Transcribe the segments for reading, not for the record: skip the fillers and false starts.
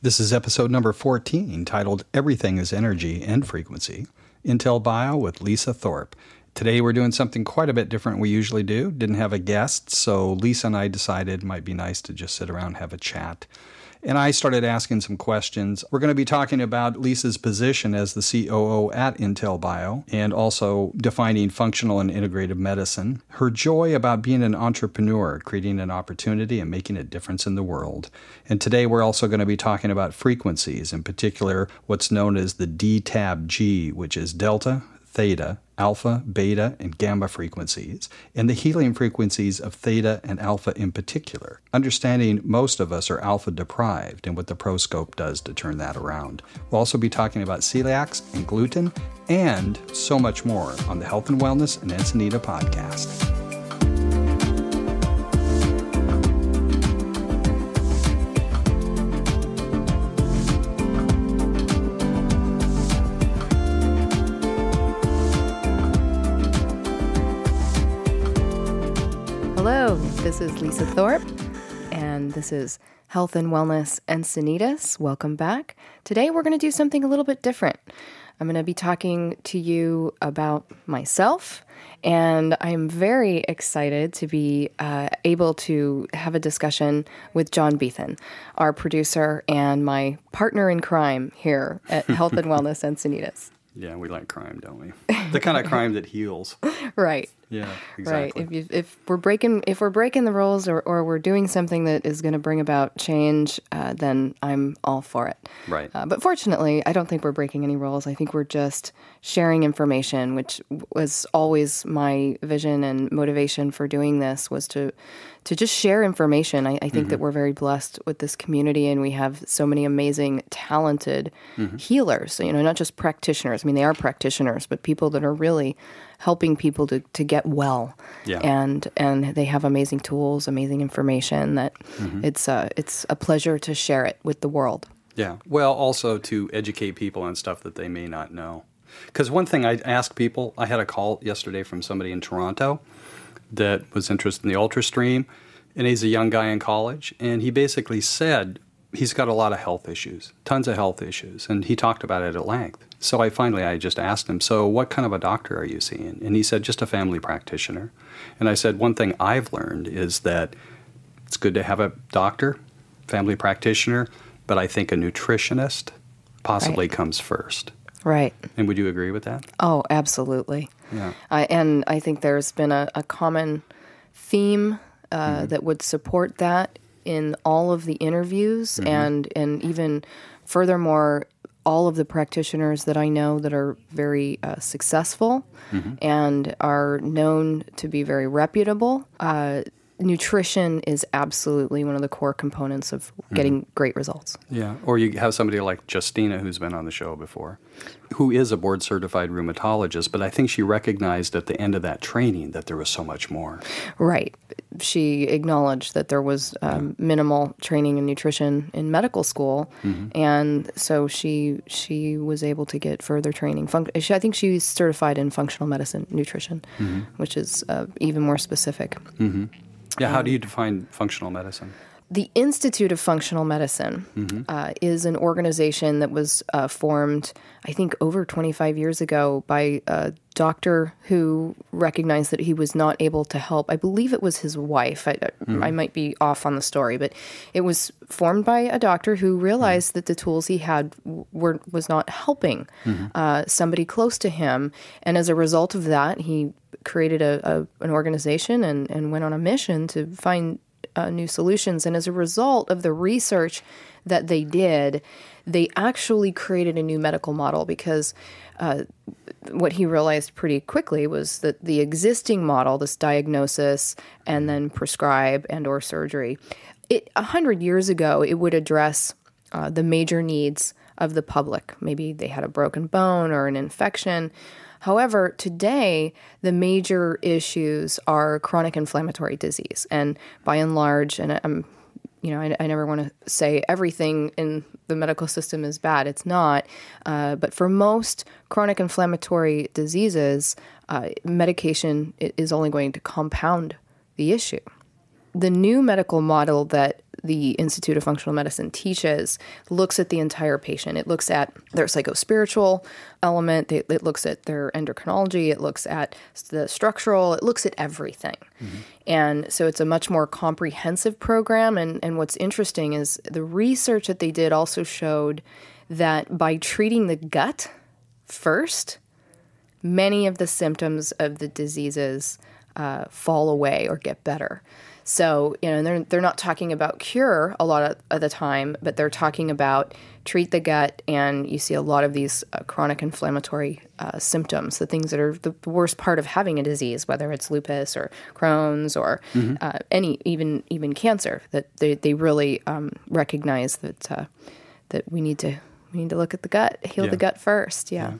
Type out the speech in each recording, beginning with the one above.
This is episode number 14, titled Everything is Energy and Frequency, IntellBio with Lisa Thorp. Today we're doing something quite a bit different than we usually do. Didn't have a guest, so Lisa and I decided it might be nice to just sit around and have a chat. And I started asking some questions. We're going to be talking about Lisa's position as the COO at IntellBio and also defining functional and integrative medicine, her joy about being an entrepreneur, creating an opportunity and making a difference in the world. And today we're also going to be talking about frequencies, in particular what's known as the DTABG, which is delta, theta, alpha, beta, and gamma frequencies, and the healing frequencies of theta and alpha in particular. Understanding most of us are alpha deprived and what the ProScope does to turn that around. We'll also be talking about celiacs and gluten and so much more on the Health and Wellness and Encinita podcast. Hello, this is Lisa Thorp, and this is Health and Wellness Encinitas. Welcome back. Today we're going to do something a little bit different. I'm going to be talking to you about myself, and I'm very excited to be able to have a discussion with John Beethan, our producer and my partner in crime here at Health and Wellness Encinitas. Yeah, we like crime, don't we? The kind of crime that heals. Right. Yeah, exactly. Right. If we're breaking the rules or we're doing something that is going to bring about change, then I'm all for it. Right. But fortunately, I don't think we're breaking any rules. I think we're just sharing information, which was always my vision and motivation for doing this, was to just share information. I think that we're very blessed with this community, and we have so many amazing, talented healers. You know, not just practitioners. I mean, they are practitioners, but people that are really helping people to get well. Yeah. And they have amazing tools, amazing information that it's a pleasure to share it with the world. Yeah. Well, also to educate people on stuff that they may not know. Because one thing I ask people, I had a call yesterday from somebody in Toronto that was interested in the ultrastream, and he's a young guy in college, and he basically said he's got a lot of health issues, tons of health issues, and he talked about it at length. So I just asked him, so what kind of a doctor are you seeing? And he said, just a family practitioner. And I said, one thing I've learned is that it's good to have a doctor, family practitioner, but I think a nutritionist possibly comes first. Right. And would you agree with that? Oh, absolutely. Yeah. And I think there's been a common theme that would support that in all of the interviews and even furthermore, all of the practitioners that I know that are very successful and are known to be very reputable. Nutrition is absolutely one of the core components of getting great results. Yeah, or you have somebody like Justina, who's been on the show before, who is a board-certified rheumatologist, but I think she recognized at the end of that training that there was so much more. Right. She acknowledged that there was minimal training in nutrition in medical school, and so she was able to get further training. I think she's certified in functional medicine nutrition, which is even more specific. Yeah, how do you define functional medicine? The Institute of Functional Medicine is an organization that was formed, I think, over 25 years ago by a doctor who recognized that he was not able to help. I believe it was his wife. I might be off on the story, but it was formed by a doctor who realized that the tools he had was not helping somebody close to him. And as a result of that, he created an organization and went on a mission to find new solutions. And as a result of the research that they did, they actually created a new medical model because what he realized pretty quickly was that the existing model, this diagnosis and then prescribe and or surgery, 100 years ago, it would address the major needs of the public. Maybe they had a broken bone or an infection. However, today, the major issues are chronic inflammatory disease. And by and large, and I never want to say everything in the medical system is bad. It's not. But for most chronic inflammatory diseases, medication is only going to compound the issue. The new medical model that the Institute of Functional Medicine teaches looks at the entire patient. It looks at their psychospiritual element. It looks at their endocrinology. It looks at the structural. It looks at everything. And so it's a much more comprehensive program. And what's interesting is the research that they did also showed that by treating the gut first, many of the symptoms of the diseases fall away or get better. So, and they're not talking about cure a lot of the time, but they're talking about treat the gut, and you see a lot of these chronic inflammatory symptoms, the things that are the worst part of having a disease, whether it's lupus or Crohn's or any even cancer. That they really recognize that we need to look at the gut, heal the gut first. Yeah.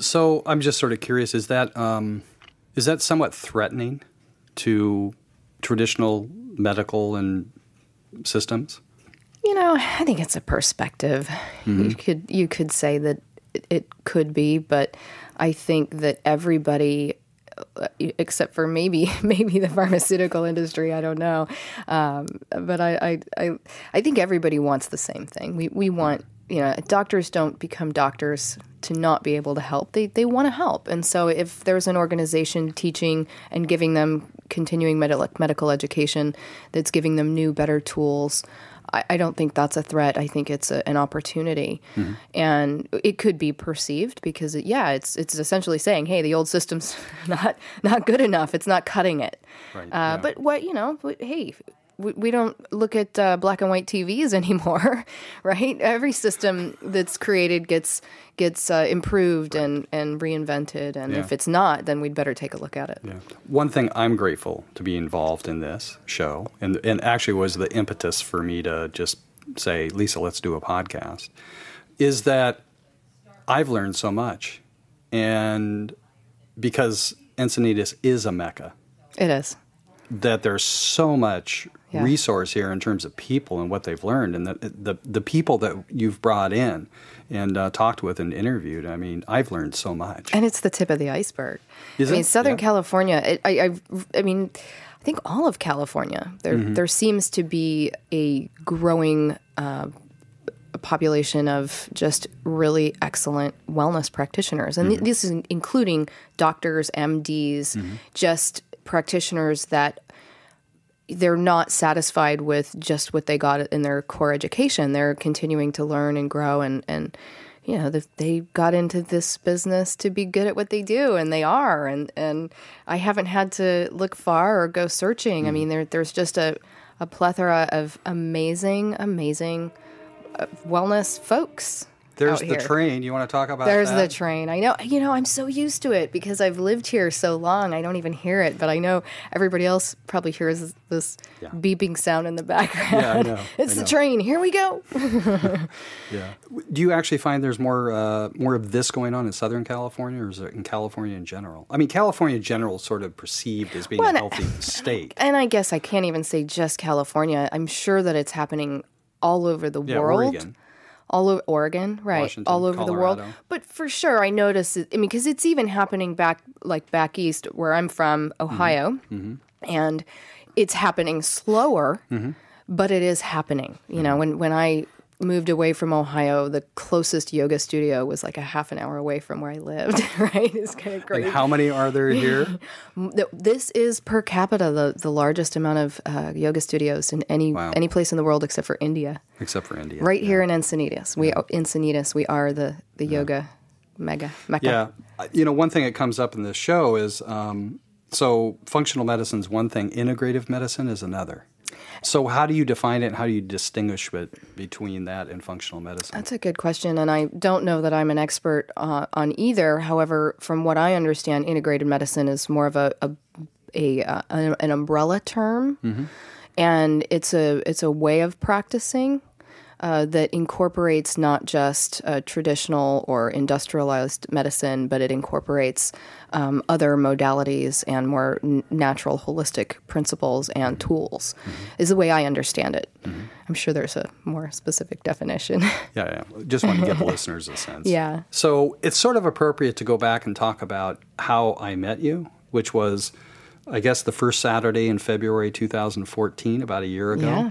So I'm just sort of curious: is that somewhat threatening to traditional medical and systems? I think it's a perspective. You could say that it could be, but I think that everybody, except for maybe the pharmaceutical industry, I don't know, but I think everybody wants the same thing. We want, doctors don't become doctors to not be able to help. They want to help. And so if there's an organization teaching and giving them continuing medical education that's giving them new, better tools, I don't think that's a threat. I think it's an opportunity. And it could be perceived because, it's essentially saying, hey, the old system's not good enough. It's not cutting it. Right. But hey, we don't look at black and white TVs anymore, right? Every system that's created gets improved and reinvented, and if it's not, then we'd better take a look at it. Yeah. One thing I'm grateful to be involved in this show, and actually was the impetus for me to just say, Lisa, let's do a podcast, is that I've learned so much, and because Encinitas is a mecca. It is. That there's so much resource here in terms of people and what they've learned, and the people that you've brought in and talked with and interviewed. I mean, I've learned so much. And it's the tip of the iceberg. Southern California. I think all of California. There seems to be a growing population of just really excellent wellness practitioners, and this is including doctors, MDs, just practitioners that they're not satisfied with just what they got in their core education. They're continuing to learn and grow, and they got into this business to be good at what they do, and they are. And I haven't had to look far or go searching. I mean, there's just a plethora of amazing wellness folks. There's the train. You want to talk about There's that? the train. I know. I'm so used to it because I've lived here so long. I don't even hear it, but I know everybody else probably hears this beeping sound in the background. Yeah, I know. It's the train. Here we go. Yeah. Do you actually find there's more of this going on in Southern California, or is it in California in general? I mean, California in general is sort of perceived as being a healthy state. And I guess I can't even say just California. I'm sure that it's happening all over the world. Oregon. All over Oregon, right? Washington, all over Colorado. the world. But for sure, I notice it. I mean, because it's even happening back east where I'm from, Ohio, and it's happening slower, but it is happening. When I moved away from Ohio, the closest yoga studio was like a half an hour away from where I lived. Right? It's kind of crazy. And how many are there here? This is per capita the largest amount of yoga studios in any place in the world except for India. Except for India. Right here in Encinitas. We are the yoga mecca. Yeah. One thing that comes up in this show is, so functional medicine is one thing, integrative medicine is another. So how do you define it, and how do you distinguish between that and functional medicine? That's a good question, and I don't know that I'm an expert on either. However, from what I understand, integrated medicine is more of an umbrella term, and it's a way of practicing that incorporates not just traditional or industrialized medicine, but it incorporates other modalities and more natural, holistic principles and tools, is the way I understand it. I'm sure there's a more specific definition. Yeah. Just want to give the listeners a sense. Yeah. So it's sort of appropriate to go back and talk about how I met you, which was, I guess, the first Saturday in February 2014, about a year ago. Yeah.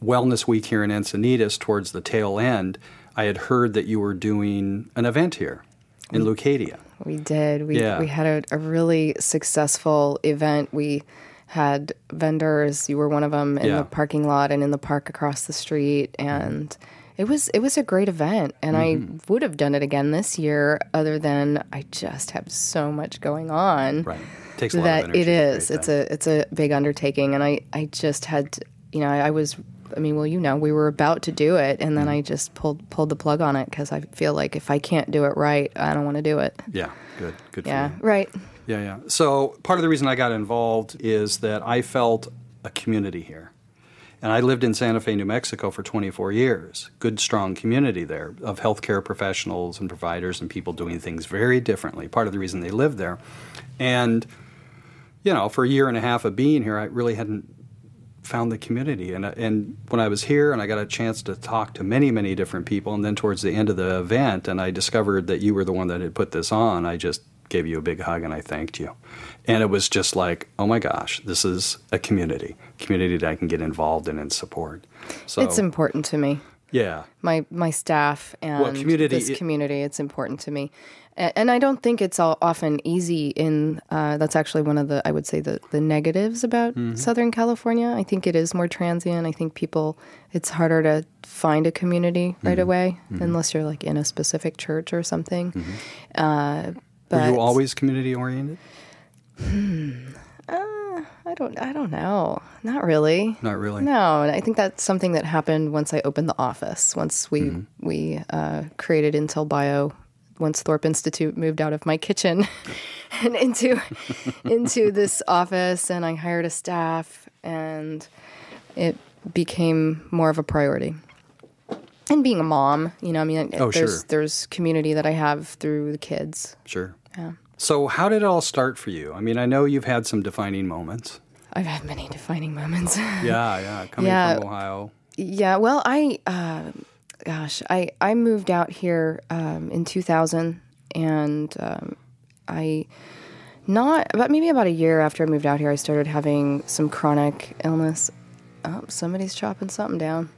Wellness Week here in Encinitas towards the tail end, I had heard that you were doing an event here in Leucadia. We did. We had a really successful event. We had vendors. You were one of them in the parking lot and in the park across the street. And it was a great event. And I would have done it again this year, other than I just have so much going on. Right. It takes a lot of energy. It is. It's a big undertaking. And I just had, we were about to do it. And then I just pulled the plug on it because I feel like if I can't do it right, I don't want to do it. Yeah. Good for you. Yeah. Right. Yeah. So part of the reason I got involved is that I felt a community here. And I lived in Santa Fe, New Mexico for 24 years. Good, strong community there of healthcare professionals and providers and people doing things very differently. Part of the reason they lived there. And, for a year and a half of being here, I really hadn't found the community. And when I was here and I got a chance to talk to many, many different people, and then towards the end of the event, and I discovered that you were the one that had put this on, I just gave you a big hug and I thanked you. And it was just like, oh my gosh, this is a community that I can get involved in and support. So it's important to me. Yeah. My staff and this community, it's important to me. And I don't think it's often easy in, that's actually one of the, I would say, the negatives about Southern California. I think it is more transient. I think it's harder to find a community right away, unless you're like in a specific church or something. Were you always community oriented? I don't know. Not really. Not really? No, and I think that's something that happened once I opened the office. Once we created IntellBio, once Thorp Institute moved out of my kitchen and into this office, and I hired a staff, and it became more of a priority. And being a mom, there's community that I have through the kids. Sure. Yeah. So how did it all start for you? I mean, I know you've had some defining moments. I've had many defining moments. Yeah. Coming from Ohio. Yeah. Well, I moved out here in 2000, and maybe about a year after I moved out here, I started having some chronic illness. Oh, somebody's chopping something down.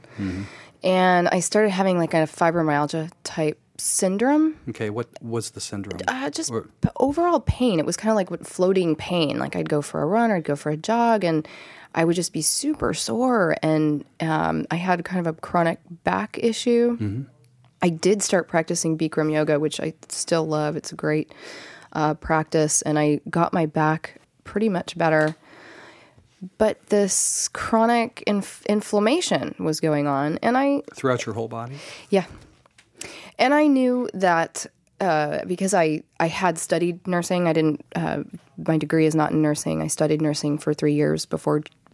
And I started having like a fibromyalgia type syndrome. Okay, what was the syndrome? Just overall pain. It was kind of like floating pain. Like I'd go for a run or I'd go for a jog, and I would just be super sore. And I had kind of a chronic back issue. I did start practicing Bikram yoga, which I still love. It's a great practice, and I got my back pretty much better. But this chronic inflammation was going on, and throughout your whole body? Yeah. And I knew that because I had studied nursing. I didn't. My degree is not in nursing. I studied nursing for 3 years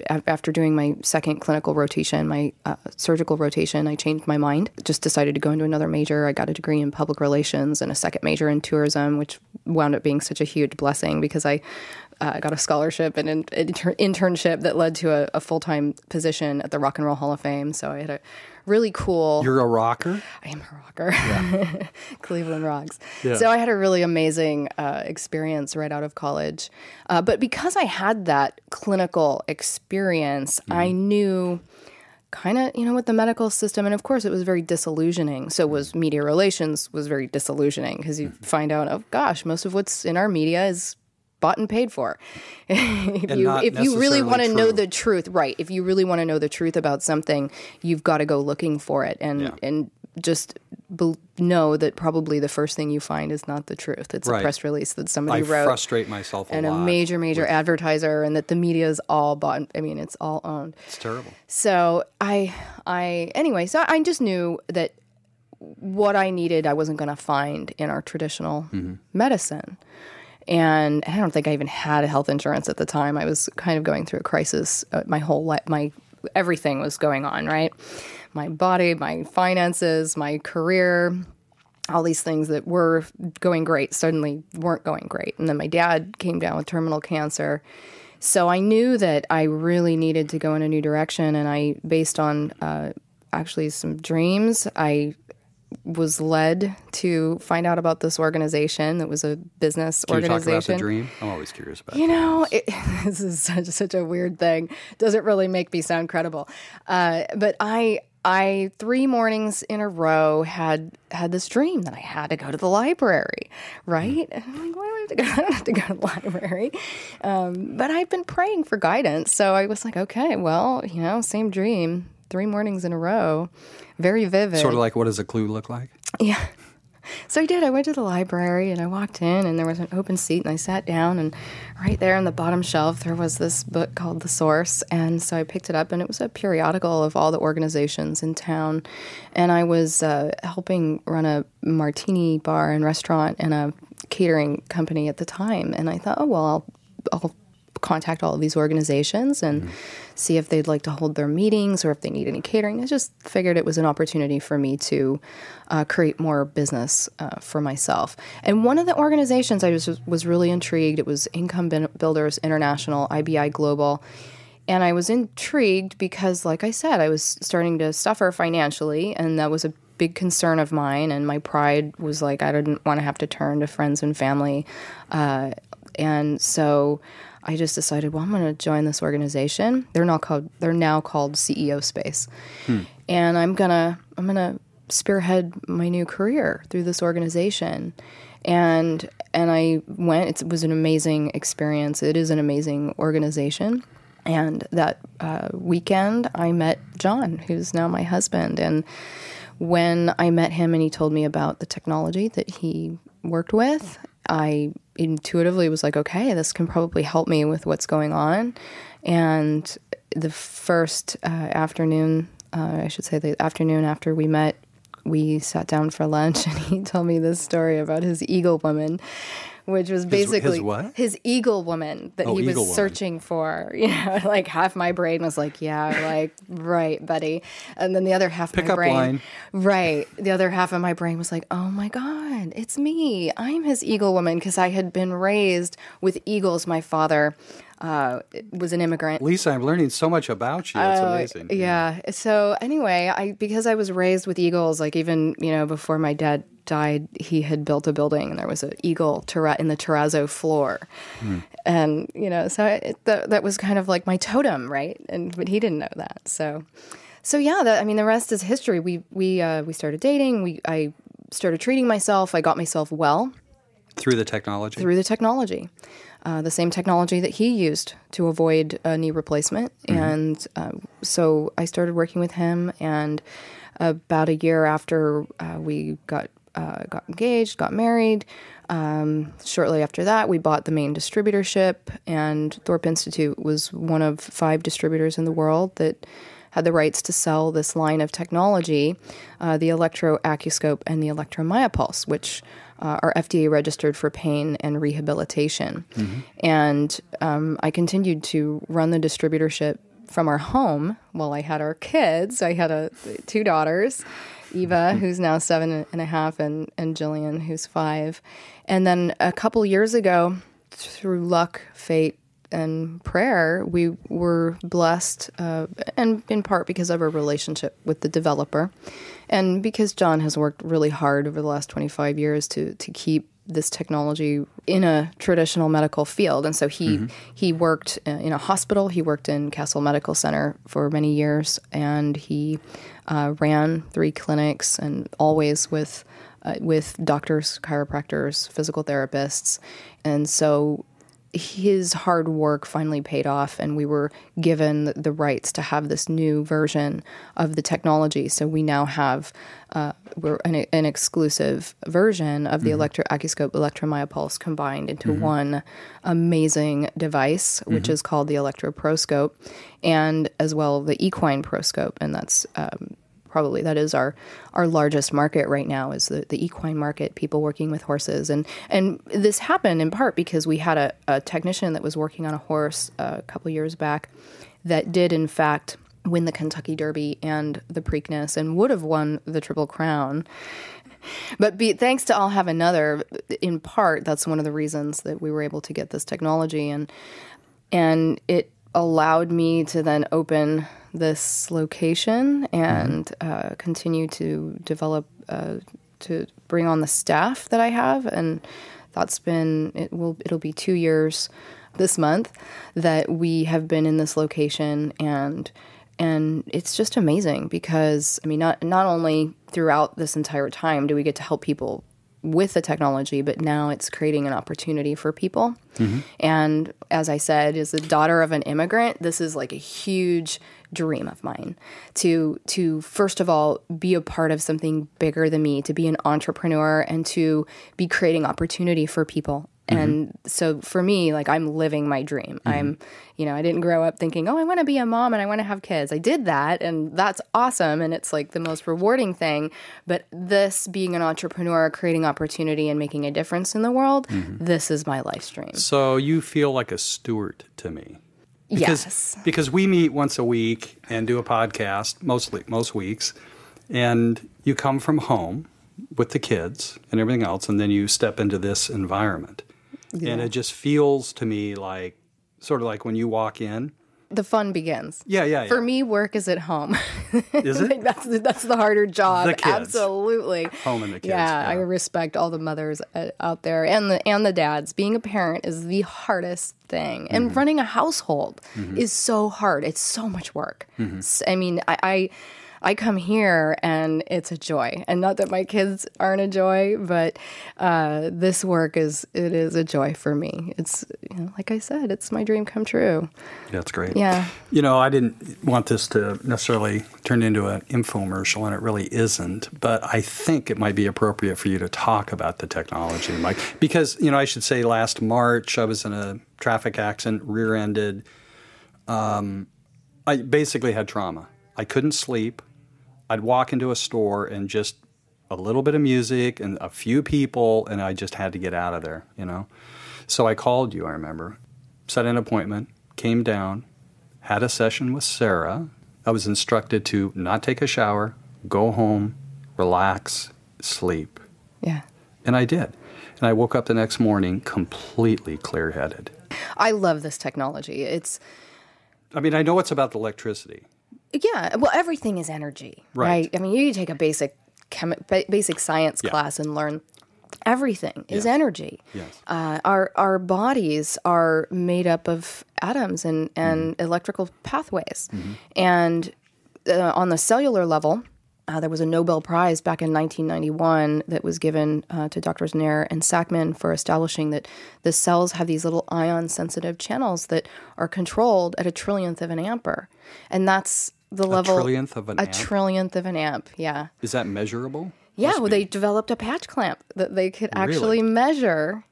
after doing my second clinical rotation, my surgical rotation. I changed my mind. Just decided to go into another major. I got a degree in public relations and a second major in tourism, which wound up being such a huge blessing because I got a scholarship and an internship that led to a full-time position at the Rock and Roll Hall of Fame. So I had a really cool... You're a rocker? I am a rocker. Yeah. Cleveland rocks. Yeah. So I had a really amazing experience right out of college. But because I had that clinical experience, I knew kind of, with the medical system. And of course, it was very disillusioning. So was media relations was very disillusioning because you find out, oh gosh, most of what's in our media is bought and paid for. If you really want to know the truth, right? If you really want to know the truth about something, you've got to go looking for it, and just know that probably the first thing you find is not the truth. It's a press release that somebody wrote. I frustrate myself a lot. And a major advertiser, and that the media is all bought. I mean, it's all owned. It's terrible. So anyway, so I just knew that what I needed, I wasn't going to find in our traditional medicine. And I don't think I even had health insurance at the time. I was kind of going through a crisis. My whole life, everything was going on, right? My body, my finances, my career, all these things that were going great suddenly weren't going great. And then my dad came down with terminal cancer. So I knew that I really needed to go in a new direction. And based on actually some dreams, I was led to find out about this organization that was a business organization. Can you talk about the dream? I'm always curious about this is such a weird thing. Doesn't really make me sound credible. But I 3 mornings in a row had this dream that I had to go to the library, right? And I'm like, why do I have to go? I don't have to go to the library. But I've been praying for guidance. So I was like, okay, well, same dream, 3 mornings in a row, very vivid. Sort of like, what does a clue look like? Yeah. So I did. I went to the library and I walked in and there was an open seat and I sat down and right there on the bottom shelf there was this book called The Source. And so I picked it up and it was a periodical of all the organizations in town. And I was helping run a martini bar and restaurant and a catering company at the time. And I thought, oh, well, I'll contact all of these organizations and see if they'd like to hold their meetings or if they need any catering. I just figured it was an opportunity for me to create more business for myself. And one of the organizations I was really intrigued. It was Income Builders International, IBI Global. And I was intrigued because, like I said, I was starting to suffer financially, and that was a big concern of mine. And my pride was like, I didn't want to have to turn to friends and family. And so I just decided, well, I'm going to join this organization. They're now called CEO Space, and I'm gonna spearhead my new career through this organization. And I went. It was an amazing experience. It is an amazing organization. And that weekend, I met John, who's now my husband. And when I met him, and he told me about the technology that he worked with, I intuitively was like, okay, this can probably help me with what's going on. And the first afternoon, the afternoon after we met, we sat down for lunch and he told me this story about his eagle woman, which was basically his eagle woman that he was searching for. Like half my brain was like, yeah, like, right, buddy. And then the other half of my brain, line. Right. The other half of my brain was like, oh my God, it's me. I'm his eagle woman, because I had been raised with eagles. My father was an immigrant. Lisa, I'm learning so much about you. It's amazing. Yeah. So anyway, because I was raised with eagles, like even, before my dad died, he had built a building and there was an eagle in the terrazzo floor. And, so that was kind of like my totem, right? But he didn't know that. So yeah, the rest is history. We started dating. I started treating myself. I got myself well. Through the technology? Through the technology. The same technology that he used to avoid a knee replacement. And so I started working with him, and about a year after we got engaged, got married, shortly after that, we bought the main distributorship, and Thorp Institute was one of 5 distributors in the world that had the rights to sell this line of technology, the Electro Acuscope and the Electro Myopulse, which are FDA registered for pain and rehabilitation. And I continued to run the distributorship from our home while I had our kids. I had 2 daughters, Eva, who's now 7.5, and Jillian, who's 5. And then a couple years ago, through luck, fate, and prayer, we were blessed, and in part because of our relationship with the developer, and because John has worked really hard over the last 25 years to keep this technology in a traditional medical field. And so he worked in a hospital. He worked in Castle Medical Center for many years, and he ran 3 clinics, and always with doctors, chiropractors, physical therapists. And so his hard work finally paid off, and we were given the rights to have this new version of the technology. So we now have we're an exclusive version of the Electro Acuscope, Electro Myopulse combined into one amazing device, which is called the Electro ProScope, and as well the equine ProScope, and that's probably that is our largest market right now, is the equine market, people working with horses. And this happened in part because we had a technician that was working on a horse a couple years back that did, in fact, win the Kentucky Derby and the Preakness and would have won the Triple Crown. But thanks to I'll Have Another, in part, that's one of the reasons that we were able to get this technology. And it allowed me to then open this location and continue to develop to bring on the staff that I have, and it'll be 2 years this month that we have been in this location, and it's just amazing because, I mean, not only throughout this entire time do we get to help people with the technology, but now it's creating an opportunity for people. And as I said, as the daughter of an immigrant, this is like a huge dream of mine to first of all be a part of something bigger than me, to be an entrepreneur and to be creating opportunity for people. And so for me, like, I'm living my dream. I didn't grow up thinking, oh, I want to be a mom and I want to have kids. I did that, and that's awesome, and it's like the most rewarding thing. But this, being an entrepreneur, creating opportunity and making a difference in the world, this is my life stream. So you feel like a steward to me. Yes. Because we meet once a week and do a podcast most weeks, and you come from home with the kids and everything else, and then you step into this environment. Yeah. And it just feels to me like, sort of like when you walk in, the fun begins. Yeah. For me, work is at home. Is it? That's the harder job. The kids. Absolutely. Home and the kids. Yeah, I respect all the mothers out there and the dads. Being a parent is the hardest thing, and running a household is so hard. It's so much work. I mean, I come here and it's a joy, and not that my kids aren't a joy, but this work is a joy for me. It's, like I said, it's my dream come true. That's great. Yeah. I didn't want this to necessarily turn into an infomercial, and it really isn't, but I think it might be appropriate for you to talk about the technology, Mike, because, I should say last March I was in a traffic accident, rear-ended. I basically had trauma. I couldn't sleep. I'd walk into a store and just a little bit of music and a few people, and I just had to get out of there, So I called you, I remember, set an appointment, came down, had a session with Sarah. I was instructed to not take a shower, go home, relax, sleep. Yeah. And I did. And I woke up the next morning completely clear-headed. I love this technology. I know it's about the electricity. Yeah, well, everything is energy, right? I mean, you take a basic science class and learn everything is energy. Yes. Our bodies are made up of atoms and electrical pathways. And on the cellular level, there was a Nobel Prize back in 1991 that was given to Drs. Nair and Sackman for establishing that the cells have these little ion-sensitive channels that are controlled at a trillionth of an ampere. And that's the level... A trillionth of an amp? A trillionth of an amp, yeah. Is that measurable? Yeah, well, they developed a patch clamp that they could actually measure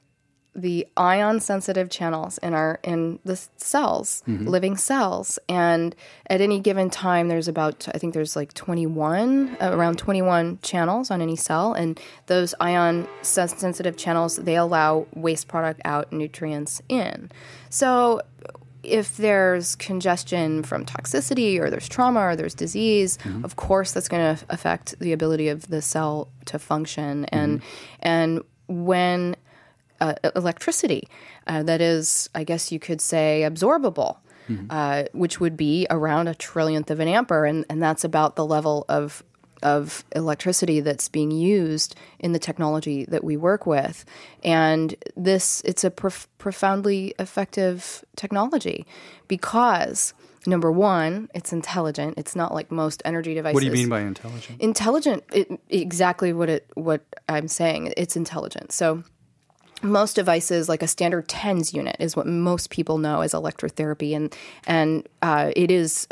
the ion-sensitive channels in the cells, living cells. And at any given time, there's like 21, around 21 channels on any cell. And those ion-sensitive channels, they allow waste product out, nutrients in. So if there's congestion from toxicity or there's trauma or there's disease, of course that's going to affect the ability of the cell to function. And when electricity, that is, I guess you could say, absorbable, which would be around a trillionth of an ampere, and that's about the level of electricity that's being used in the technology that we work with. And it's a profoundly effective technology because, number one, it's intelligent. It's not like most energy devices. What do you mean by intelligent? Intelligent, exactly what I'm saying. It's intelligent. So most devices, like a standard TENS unit, is what most people know as electrotherapy, and it is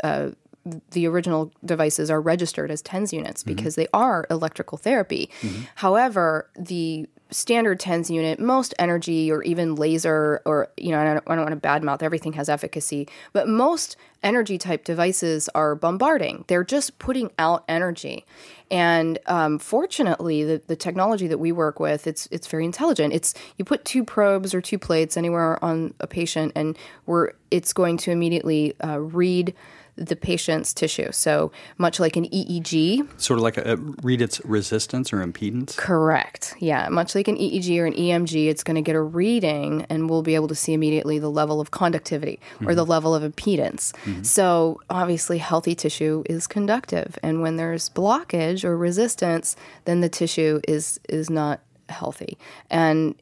the original devices are registered as TENS units because they are electrical therapy. However, the standard TENS unit, most energy or even laser, or I don't want to badmouth, everything has efficacy, but most energy type devices are bombarding. They're just putting out energy. And fortunately, the technology that we work with, it's very intelligent. You put two probes or two plates anywhere on a patient, and it's going to immediately read the patient's tissue. So much like an EEG. Sort of like read its resistance or impedance? Correct. Yeah. Much like an EEG or an EMG, it's going to get a reading and we'll be able to see immediately the level of conductivity or the level of impedance. So obviously healthy tissue is conductive. And when there's blockage or resistance, then the tissue is not healthy. And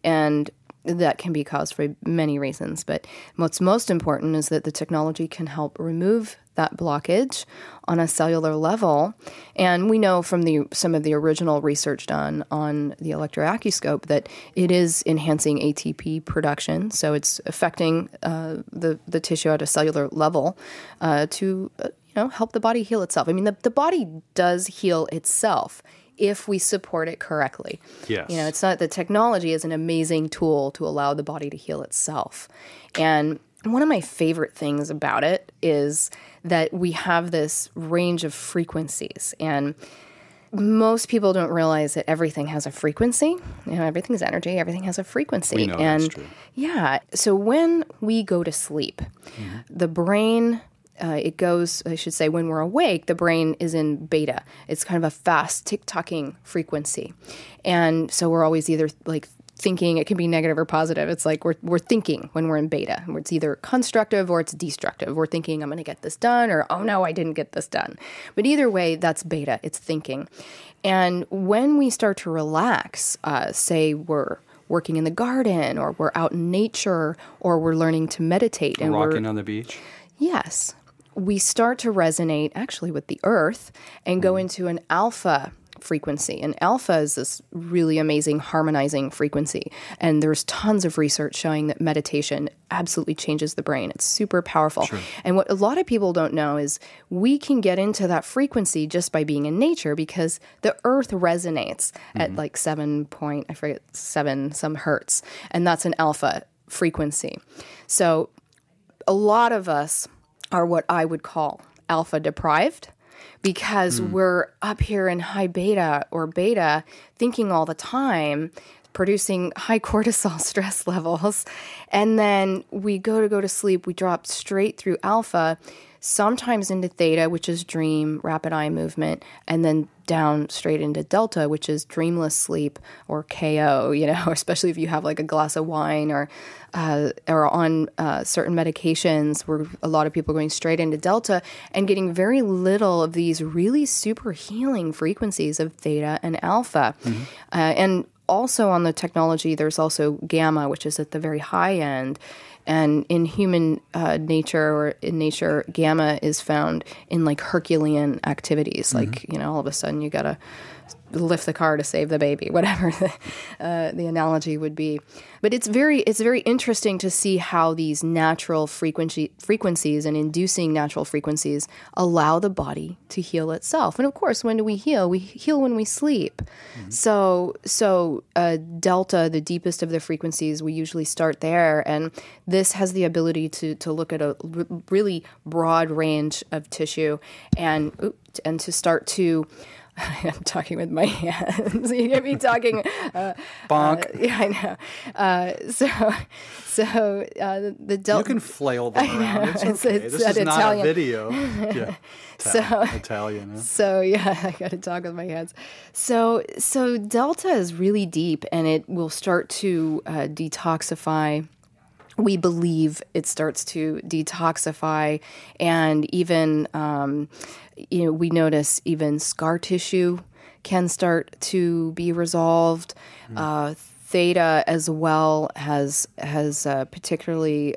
that can be caused for many reasons. But what's most important is that the technology can help remove that blockage on a cellular level. And we know from some of the original research done on the Electro Acuscope that it is enhancing ATP production. So it's affecting the tissue at a cellular level to help the body heal itself. I mean, the body does heal itself if we support it correctly. Yes. It's not, the technology is an amazing tool to allow the body to heal itself. And one of my favorite things about it is that we have this range of frequencies. And most people don't realize that everything has a frequency. Everything's energy, everything has a frequency. We know that's true. Yeah. So when we go to sleep, the brain... when we're awake, the brain is in beta. It's kind of a fast tick-tocking frequency. And so we're always either like thinking, it can be negative or positive. It's like we're thinking when we're in beta. It's either constructive or it's destructive. We're thinking, I'm going to get this done, or, oh no, I didn't get this done. But either way, that's beta. It's thinking. And when we start to relax, say we're working in the garden, or we're out in nature, or we're learning to meditate. And Rocking on the beach? Yes. We start to resonate actually with the earth and go into an alpha frequency. And alpha is this really amazing harmonizing frequency. And there's tons of research showing that meditation absolutely changes the brain. It's super powerful. Sure. And what a lot of people don't know is we can get into that frequency just by being in nature, because the earth resonates at like 7 some hertz. And that's an alpha frequency. So a lot of us are what I would call alpha deprived, because we're up here in high beta or beta thinking all the time, producing high cortisol stress levels. And then we go to sleep, we drop straight through alpha, sometimes into theta, which is dream, rapid eye movement, and then down straight into delta, which is dreamless sleep, or KO, especially if you have like a glass of wine or on certain medications, where a lot of people are going straight into delta and getting very little of these really super healing frequencies of theta and alpha. And also on the technology, there's also gamma, which is at the very high end. And in human nature, or in nature, gamma is found in like Herculean activities. Like, all of a sudden you got to lift the car to save the baby, whatever the analogy would be. But it's very interesting to see how these natural frequencies and inducing natural frequencies allow the body to heal itself. And of course, when do we heal? We heal when we sleep. So delta, the deepest of the frequencies, we usually start there. And this has the ability to look at a really broad range of tissue and to start to... I'm talking with my hands. You get me talking. Bonk. Yeah, I know. So the delta. You can flail them around. It's okay. This is Italian. Not a video. Yeah. Italian. Huh? So yeah, I got to talk with my hands. So delta is really deep, and it will start to detoxify. We believe it starts to detoxify, and even we notice even scar tissue can start to be resolved. Theta as well has particularly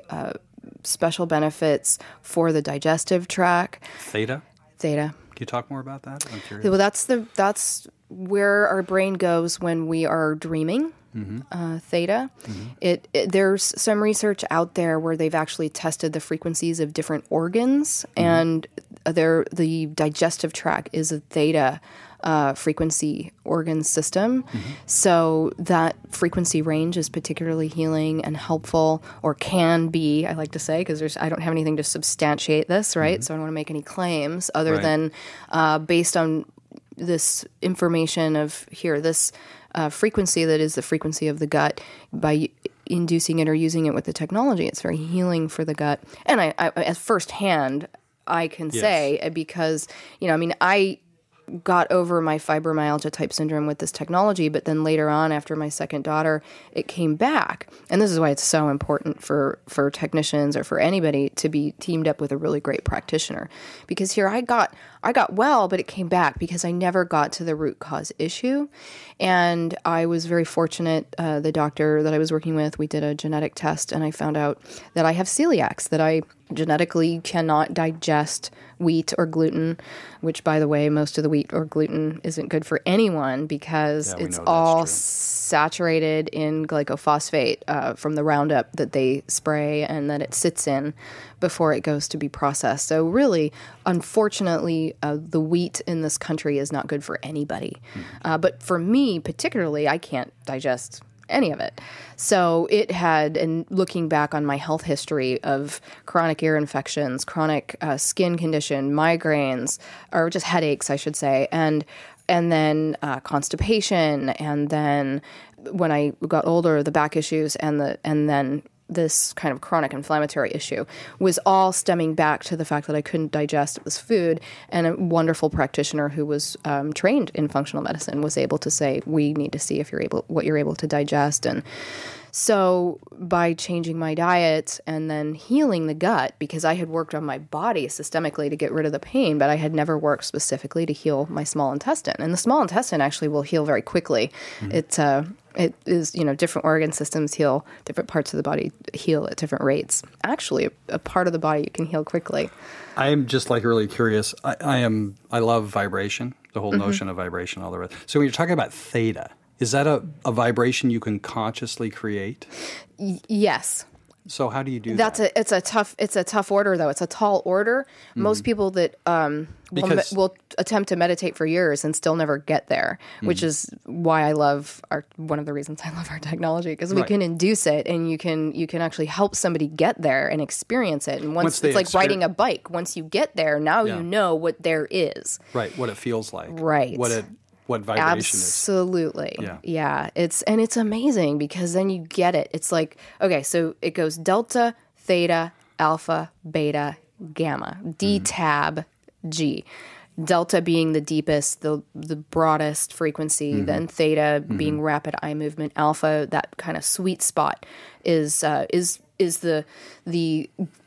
special benefits for the digestive tract. Theta. Can you talk more about that? I'm curious. Well, that's where our brain goes when we are dreaming. Theta. There's some research out there where they've actually tested the frequencies of different organs, and the digestive tract is a theta frequency organ system. So that frequency range is particularly healing and helpful, or can be, I like to say, because I don't have anything to substantiate this, right? So I don't want to make any claims other than based on this information of this frequency that is the frequency of the gut. By inducing it or using it with the technology, it's very healing for the gut. And I firsthand, I can say, because, I got over my fibromyalgia type syndrome with this technology, but then later on after my second daughter, it came back. And this is why it's so important for technicians or for anybody to be teamed up with a really great practitioner. Because here I got well, but it came back because I never got to the root cause issue. And I was very fortunate. The doctor that I was working with, we did a genetic test and I found out that I have celiacs, that I genetically cannot digest wheat or gluten, which, by the way, most of the wheat or gluten isn't good for anyone because it's all saturated in glycophosphate from the Roundup that they spray and that it sits in before it goes to be processed. So really, unfortunately, the wheat in this country is not good for anybody. But for me particularly, I can't digest any of it. So it had, and looking back on my health history of chronic ear infections, chronic skin condition, migraines, or just headaches, I should say, and then constipation, and then when I got older, the back issues, and then this kind of chronic inflammatory issue was all stemming back to the fact that I couldn't digest this food. And a wonderful practitioner who was trained in functional medicine was able to say, we need to see if what you're able to digest. And so by changing my diet and then healing the gut, because I had worked on my body systemically to get rid of the pain, but I had never worked specifically to heal my small intestine. And the small intestine actually will heal very quickly. It is, different organ systems heal, different parts of the body heal at different rates. Actually, a part of the body you can heal quickly. I am just really curious. I love vibration, the whole notion of vibration, all the rest. So when you're talking about theta, is that a vibration you can consciously create? Yes. So how do you do that? It's a tough order, though. It's a tall order. Most people that will attempt to meditate for years and still never get there, which is why one of the reasons I love our technology, because we can induce it, and you can actually help somebody get there and experience it. And once it's like riding a bike. Once you get there, now you know what there is. Right, what it feels like. Right. What vibration Absolutely. is. Yeah. It's amazing because then you get it. It's like, okay, so it goes delta, theta, alpha, beta, gamma, DTABG. Delta being the deepest, the broadest frequency, then theta being rapid eye movement, alpha, that kind of sweet spot is the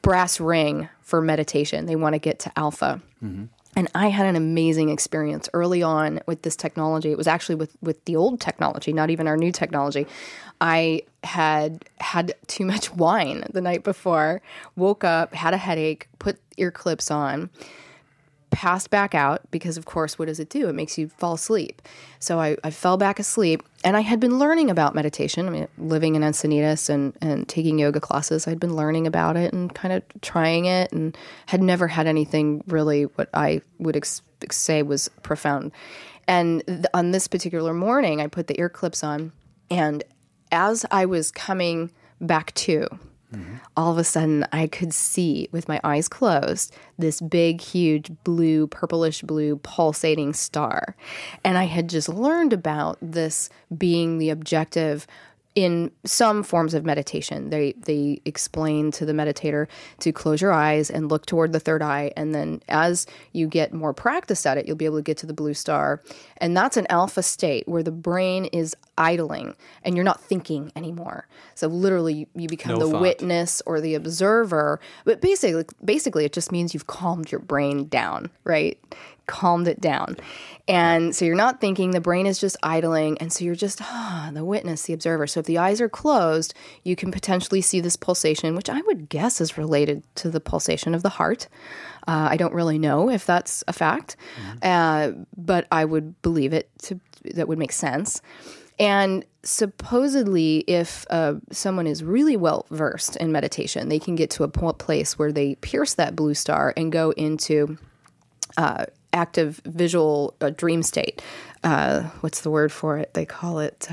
brass ring for meditation. They want to get to alpha. And I had an amazing experience early on with this technology. It was actually with the old technology, not even our new technology. I had too much wine the night before, woke up, had a headache, put ear clips on, passed back out because, of course, what does it do? It makes you fall asleep. So I fell back asleep, and I had been learning about meditation. I mean, living in Encinitas and taking yoga classes, I'd been learning about it and kind of trying it, and had never had anything really what I would say was profound. And on this particular morning, I put the ear clips on, and as I was coming back to, all of a sudden, I could see, with my eyes closed, this big, huge blue, purplish blue, pulsating star. And I had just learned about this being the objective in some forms of meditation. They explain to the meditator to close your eyes and look toward the third eye. And then as you get more practice at it, you'll be able to get to the blue star. And that's an alpha state where the brain is idling and you're not thinking anymore. So literally you become the witness or the observer. But basically it just means you've calmed your brain down, right? Calmed it down. And so you're not thinking, the brain is just idling. And so you're just the witness, the observer. So if the eyes are closed, you can potentially see this pulsation, which I would guess is related to the pulsation of the heart. I don't really know if that's a fact, but I would believe it. That would make sense. And supposedly, if someone is really well versed in meditation, they can get to a place where they pierce that blue star and go into active visual dream state. What's the word for it? They call it...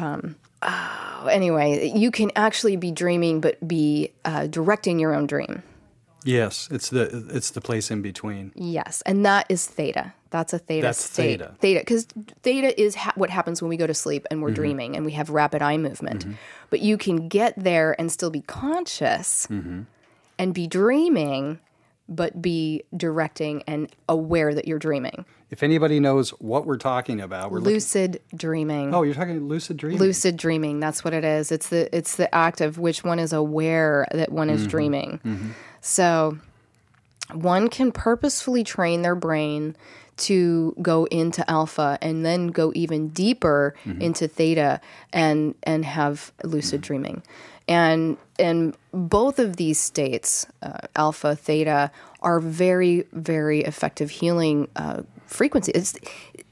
anyway, you can actually be dreaming, but be directing your own dream. Yes, it's the place in between. Yes, and that is theta. That's a theta state. Theta. Theta, because theta is what happens when we go to sleep and we're dreaming and we have rapid eye movement. But you can get there and still be conscious and be dreaming, but be directing and aware that you're dreaming. If anybody knows what we're talking about, lucid dreaming. Oh, you're talking lucid dreaming? Lucid dreaming, that's what it is. It's the act of which one is aware that one is dreaming. So one can purposefully train their brain to go into alpha and then go even deeper into theta and have lucid dreaming. And both of these states, alpha, theta, are very, very effective healing frequencies.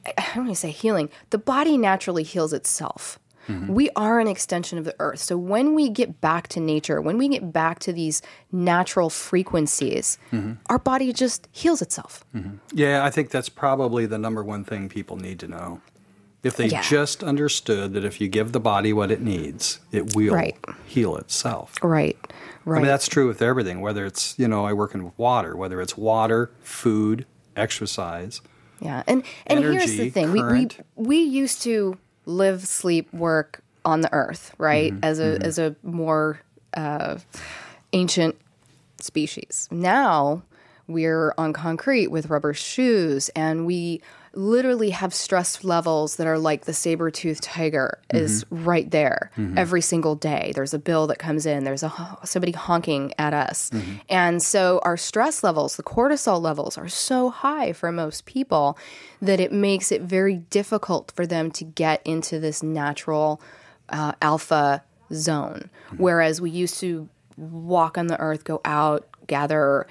I don't want to say healing. The body naturally heals itself. We are an extension of the earth. So when we get back to nature, when we get back to these natural frequencies, our body just heals itself. Yeah, I think that's probably the number one thing people need to know. If they just understood that if you give the body what it needs, it will heal itself. Right. I mean, that's true with everything, whether it's, I work in water, whether it's water, food, exercise. Yeah. And energy, here's the thing. We used to live, sleep, work on the earth, right? As a more ancient species. Now we're on concrete with rubber shoes, and we literally have stress levels that are like the saber-toothed tiger is right there every single day. There's a bill that comes in. There's somebody honking at us. And so our stress levels, the cortisol levels, are so high for most people that it makes it very difficult for them to get into this natural alpha zone. Whereas we used to walk on the earth, go out, gather,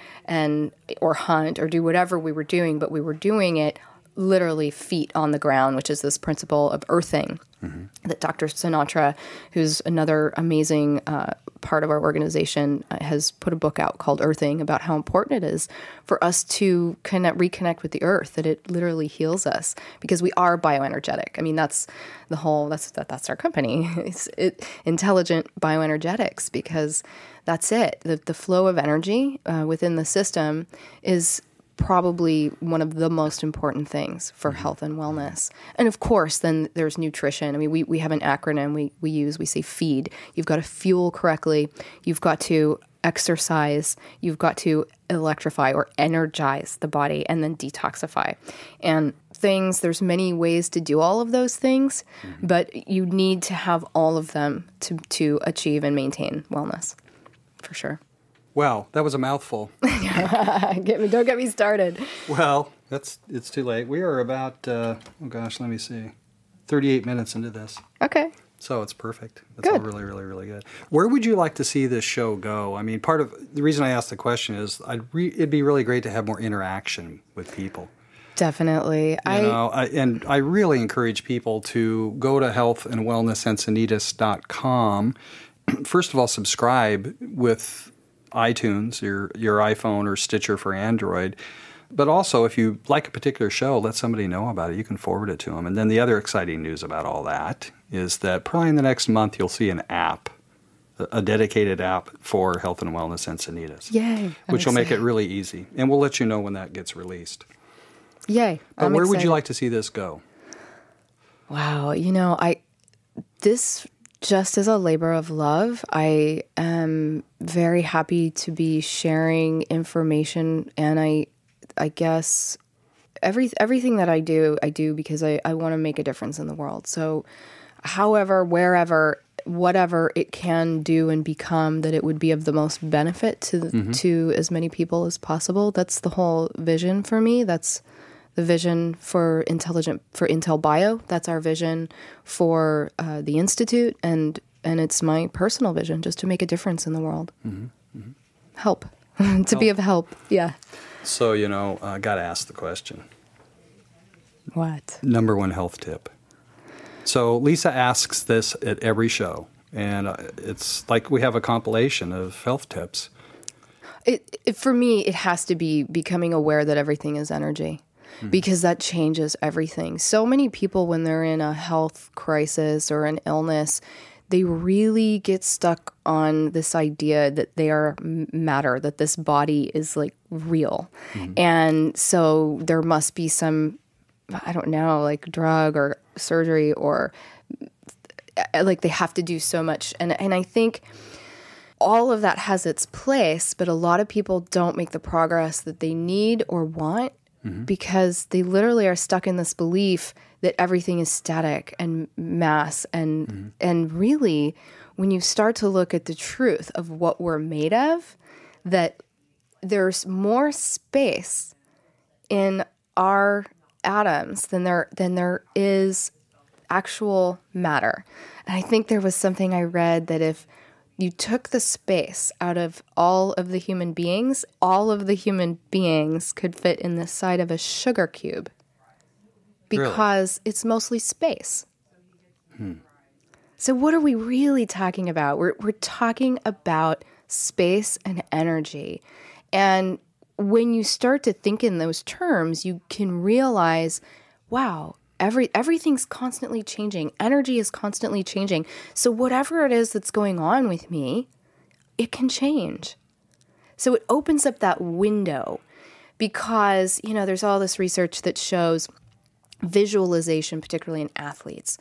or hunt, or do whatever we were doing, but we were doing it literally feet on the ground, which is this principle of earthing that Dr. Sinatra, who's another amazing part of our organization, has put a book out called Earthing about how important it is for us to reconnect with the earth, that it literally heals us because we are bioenergetic. I mean, that's our company. It's intelligent bioenergetics, because that's it. The flow of energy within the system is probably one of the most important things for health and wellness. And of course, then there's nutrition. I mean, we have an acronym we say FEED. You've got to fuel correctly. You've got to exercise. You've got to electrify or energize the body, and then detoxify. And there's many ways to do all of those things, but you need to have all of them to achieve and maintain wellness, for sure. Well, that was a mouthful. Don't get me started. Well, it's too late. We are about, let me see, 38 minutes into this. Okay. So it's perfect. That's all really, really, really good. Where would you like to see this show go? I mean, part of the reason I asked the question is it'd be really great to have more interaction with people. Definitely. And I really encourage people to go to healthandwellnessencinitas.com. First of all, subscribe with iTunes, your iPhone, or Stitcher for Android. But also, if you like a particular show, let somebody know about it. You can forward it to them. And then the other exciting news about all that is that probably in the next month, you'll see an app, a dedicated app for Health and Wellness Encinitas. Yay. Which will make it really easy. And we'll let you know when that gets released. Yay. But where would you like to see this go? Wow. This just as a labor of love, I am very happy to be sharing information, and I guess everything that I do because I want to make a difference in the world. So however, wherever, whatever it can do and become, that it would be of the most benefit to as many people as possible. That's the whole vision for me. That's the vision for IntellBio. That's our vision for the Institute, and it's my personal vision, just to make a difference in the world. Help. Be of help. Yeah. So, I got to ask the question. What? Number one health tip. So Lisa asks this at every show, and it's like we have a compilation of health tips. For me, it has to be becoming aware that everything is energy. Because that changes everything. So many people, when they're in a health crisis or an illness, they really get stuck on this idea that they are matter, that this body is like real. And so there must be some, I don't know, like drug or surgery, or like they have to do so much. And I think all of that has its place, but a lot of people don't make the progress that they need or want because they literally are stuck in this belief that everything is static and mass. And really, when you start to look at the truth of what we're made of, that there's more space in our atoms than there is actual matter. And I think there was something I read that if you took the space out of all of the human beings could fit in the side of a sugar cube because it's mostly space. So what are we really talking about? We're talking about space and energy. And when you start to think in those terms, you can realize, wow, everything's constantly changing. Energy is constantly changing. So whatever it is that's going on with me, it can change. So it opens up that window because, there's all this research that shows visualization, particularly in athletes,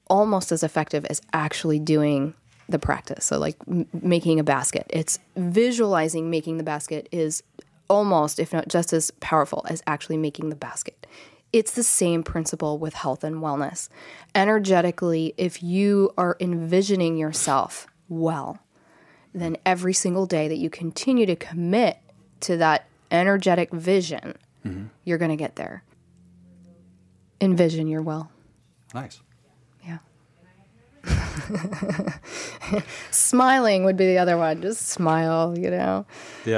almost as effective as actually doing the practice. So like making a basket, it's visualizing making the basket is almost, if not just as powerful as actually making the basket. It's the same principle with health and wellness. Energetically, if you are envisioning yourself well, then every single day that you continue to commit to that energetic vision, you're going to get there. Envision you're well. Nice. Yeah. Smiling would be the other one. Just smile, Yeah.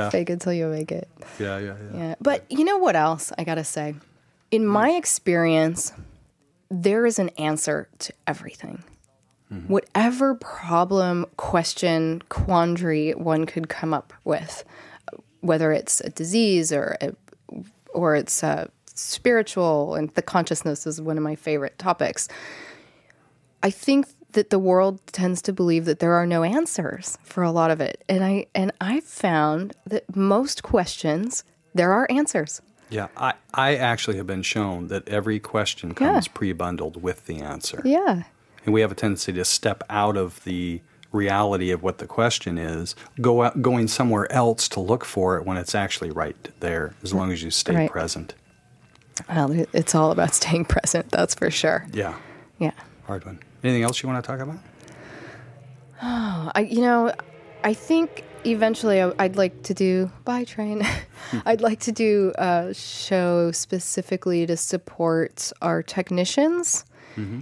Fake it till you make it. Yeah. But you know what else I got to say? In my experience, there is an answer to everything. Whatever problem, question, quandary one could come up with, whether it's a disease or it's spiritual, and the consciousness is one of my favorite topics. I think that the world tends to believe that there are no answers for a lot of it. And I found that most questions, there are answers. Yeah, I actually have been shown that every question comes pre-bundled with the answer. Yeah. And we have a tendency to step out of the reality of what the question is, going somewhere else to look for it when it's actually right there, as long as you stay present. Well, it's all about staying present, that's for sure. Yeah. Yeah. Hard one. Anything else you want to talk about? I think eventually I'd like to do, bye train, I'd like to do a show specifically to support our technicians.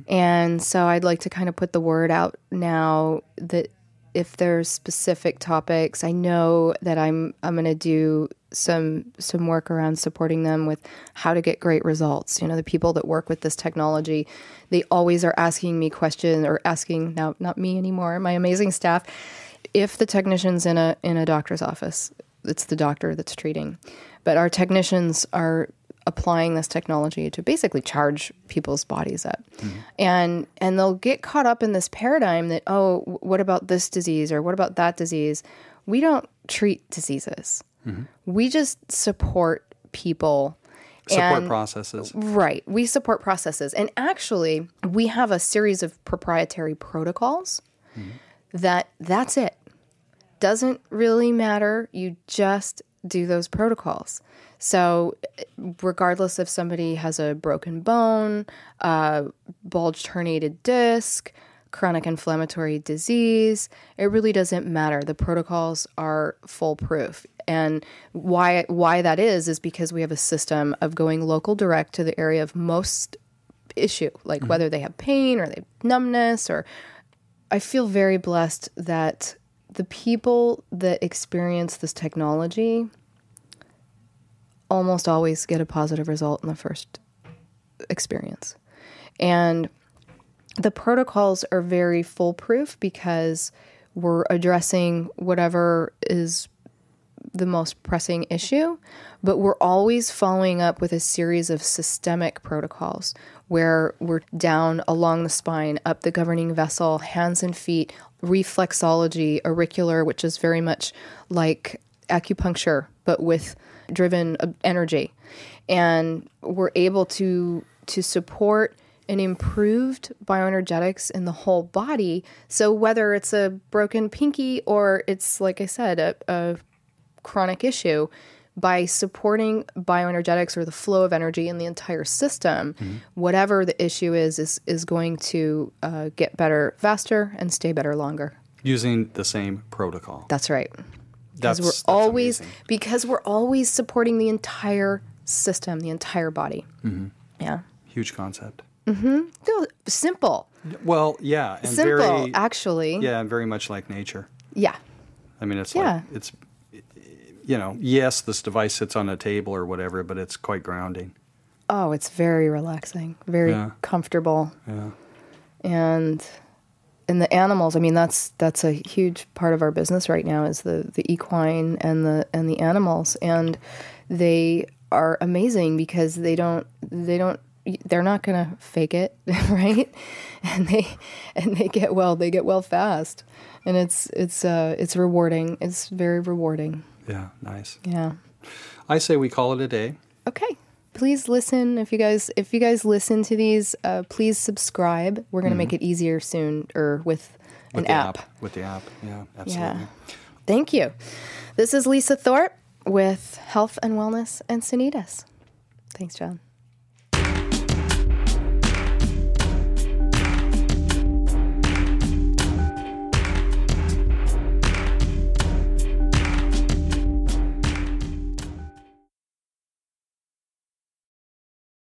And so I'd like to kind of put the word out now that if there's specific topics, I know that I'm going to do some work around supporting them with how to get great results. The people that work with this technology, they always are asking me questions, or asking, now not me anymore, my amazing staff, if the technician's in a doctor's office, it's the doctor that's treating. But our technicians are applying this technology to basically charge people's bodies up. And they'll get caught up in this paradigm that, oh, what about this disease or what about that disease? We don't treat diseases. We just support people. Support processes. Right. We support processes. And actually, we have a series of proprietary protocols that's it. Doesn't really matter. You just do those protocols. So regardless if somebody has a broken bone, bulged herniated disc, chronic inflammatory disease, it really doesn't matter. The protocols are foolproof. And why that is because we have a system of going local direct to the area of most issue, like whether they have pain or they have numbness. Or I feel very blessed that the people that experience this technology almost always get a positive result in the first experience. And the protocols are very foolproof because we're addressing whatever is the most pressing issue, but we're always following up with a series of systemic protocols where we're down along the spine, up the governing vessel, hands and feet, reflexology, auricular, which is very much like acupuncture, but with driven energy. And we're able to support an improved bioenergetics in the whole body. So whether it's a broken pinky or it's, like I said, a chronic issue, by supporting bioenergetics or the flow of energy in the entire system, whatever the issue is going to get better faster and stay better longer. Using the same protocol. That's right. That's Because amazing. we're always supporting the entire system, the entire body. Mm-hmm. Yeah. Huge concept. Mm-hmm. Simple. Well, yeah. And simple, actually. Yeah, and very much like nature. Yeah. I mean, it's like, it's, you know, yes, this device sits on a table or whatever, but it's quite grounding. Oh, it's very relaxing, very comfortable. Yeah. And in the animals, I mean, that's a huge part of our business right now is the equine and the animals, and they are amazing because they're not going to fake it, right? And they get well fast, and it's rewarding. It's very rewarding. Yeah, nice. Yeah. I say we call it a day. Okay. Please listen. If you guys listen to these, please subscribe. We're going to make it easier soon, or with an app. With the app, yeah, absolutely. Yeah. Thank you. This is Lisa Thorp with Health and Wellness and Sanitas. Thanks, John.